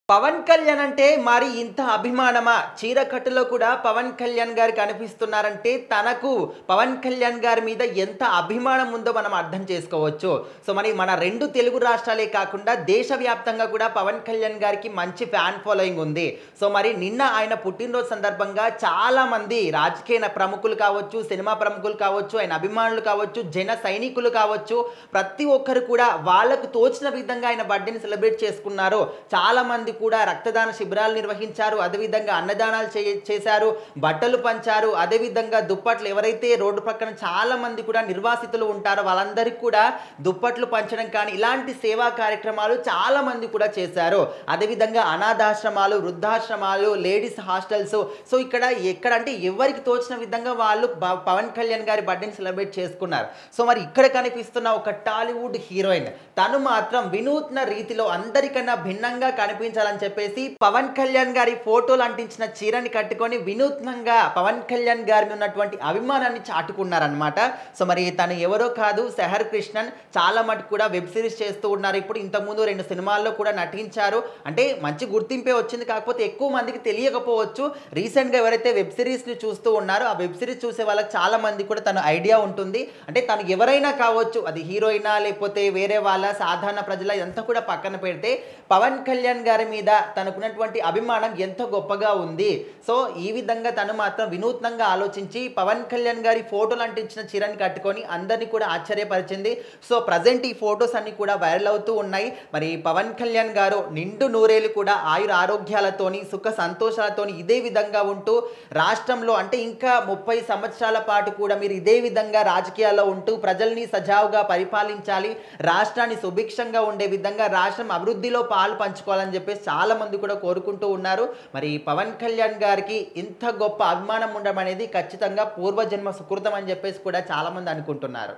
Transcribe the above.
పవన్ కళ్యాణ్ అంటే మరి ఇంత అభిమానమా? చీరకట్టులో కూడా పవన్ కళ్యాణ్ గారు కనిపిస్తున్నారంటే తనకు పవన్ కళ్యాణ్ గారి మీద ఎంత అభిమానం ఉందో మనం అర్థం చేసుకోవచ్చు. సో మరి మన 2 తెలుగు రాష్ట్రాలే కాకుండా దేశవ్యాప్తంగా కూడా పవన్ కళ్యాణ్ గారికి మంచి ఫ్యాన్ ఫాలోయింగ్ ఉంది. సో మరి నిన్న ఆయన పుట్టినరోజు సందర్భంగా చాలామంది రాజకీయ ప్రముఖులు కావచ్చు, సినిమా ప్రముఖులు కావచ్చు, ఆయన అభిమానులు కావచ్చు, జన సైనికులు కావచ్చు, ప్రతి ఒక్కరు కూడా వాళ్ళకు తోచిన విధంగా ఆయన బర్త్‌డేని సెలబ్రేట్ చేసుకున్నారు. చాలామంది కూడా రక్తదాన శిబిరాలు నిర్వహించారు. అదేవిధంగా అన్నదానాలు చేశారు, బట్టలు పంచారు. అదేవిధంగా దుప్పట్లు ఎవరైతే రోడ్డు పక్కన చాలామంది కూడా నిర్వాసితులు ఉంటారో వాళ్ళందరికీ కూడా దుప్పట్లు పంచడం కానీ ఇలాంటి సేవా కార్యక్రమాలు చాలామంది కూడా చేశారు. అదేవిధంగా అనాథాశ్రమాలు, వృద్ధాశ్రమాలు, లేడీస్ హాస్టల్స్, సో ఎక్కడ అంటే ఎవరికి తోచిన విధంగా వాళ్ళు పవన్ కళ్యాణ్ గారి బర్త్డేని సెలబ్రేట్ చేసుకున్నారు. సో మరి ఇక్కడ కనిపిస్తున్న ఒక టాలీవుడ్ హీరోయిన్ తను మాత్రం వినూత్న రీతిలో అందరికన్నా భిన్నంగా కనిపించాలని చెప్పేసి పవన్ కళ్యాణ్ గారి ఫోటోలు అంటించిన చీరని కట్టుకొని వినూత్నంగా పవన్ కళ్యాణ్ గారి మీద ఉన్నటువంటి అభిమానాన్ని చాటుకున్నారనమాట. సో మరి తను ఎవరో కాదు, సెహర్ కృష్ణన్. చాలా మటుకు కూడా వెబ్ సిరీస్ చేస్తూ ఉన్నారు. ఇప్పుడు ఇంతకుముందు 2 సినిమాల్లో కూడా నటించారు. అంటే మంచి గుర్తింపే వచ్చింది. కాకపోతే ఎక్కువ మందికి తెలియకపోవచ్చు. రీసెంట్గా ఎవరైతే వెబ్ సిరీస్ని చూస్తూ ఉన్నారో ఆ వెబ్ సిరీస్ చూసే వాళ్ళకి చాలా మంది కూడా తను ఐడియా ఉంటుంది. అంటే తను ఎవరైనా కావచ్చు, అది హీరోయినా లేకపోతే వేరే వాళ్ళ సాధారణ ప్రజల ఇదంతా కూడా పక్కన పెడితే పవన్ కళ్యాణ్ గారి మీద తనకున్నటువంటి అభిమానం ఎంత గొప్పగా ఉంది. సో ఈ విధంగా తను మాత్రం వినూత్నంగా ఆలోచించి పవన్ కళ్యాణ్ గారి ఫోటోలు అంటించిన చీరని కట్టుకొని అందరినీ కూడా ఆశ్చర్యపరిచింది. సో ప్రజెంట్ ఈ ఫొటోస్ అన్ని కూడా వైరల్ అవుతూ ఉన్నాయి. మరి పవన్ కళ్యాణ్ గారు నిండు నూరేళ్ళు కూడా ఆయుర ఆరోగ్యాలతోని సుఖ సంతోషాలతోని ఇదే విధంగా ఉంటూ రాష్ట్రంలో అంటే ఇంకా 30 సంవత్సరాల పాటు కూడా మీరు ఇదే విధంగా రాజకీయాల్లో ఉంటూ ప్రజల్ని సజావుగా పరిపాలించాలి, రాష్ట్రాన్ని సుభిక్షంగా ఉండే విధంగా రాష్ట్రం అభివృద్ధిలో పాలు పంచుకోవాలని చెప్పేసి చాలా మంది కూడా కోరుకుంటూ ఉన్నారు. మరి పవన్ కళ్యాణ్ గారికి ఇంత గొప్ప అభిమానం ఉండడం అనేది ఖచ్చితంగా పూర్వజన్మ సుకృతం అని చెప్పేసి కూడా చాలా మంది అనుకుంటున్నారు.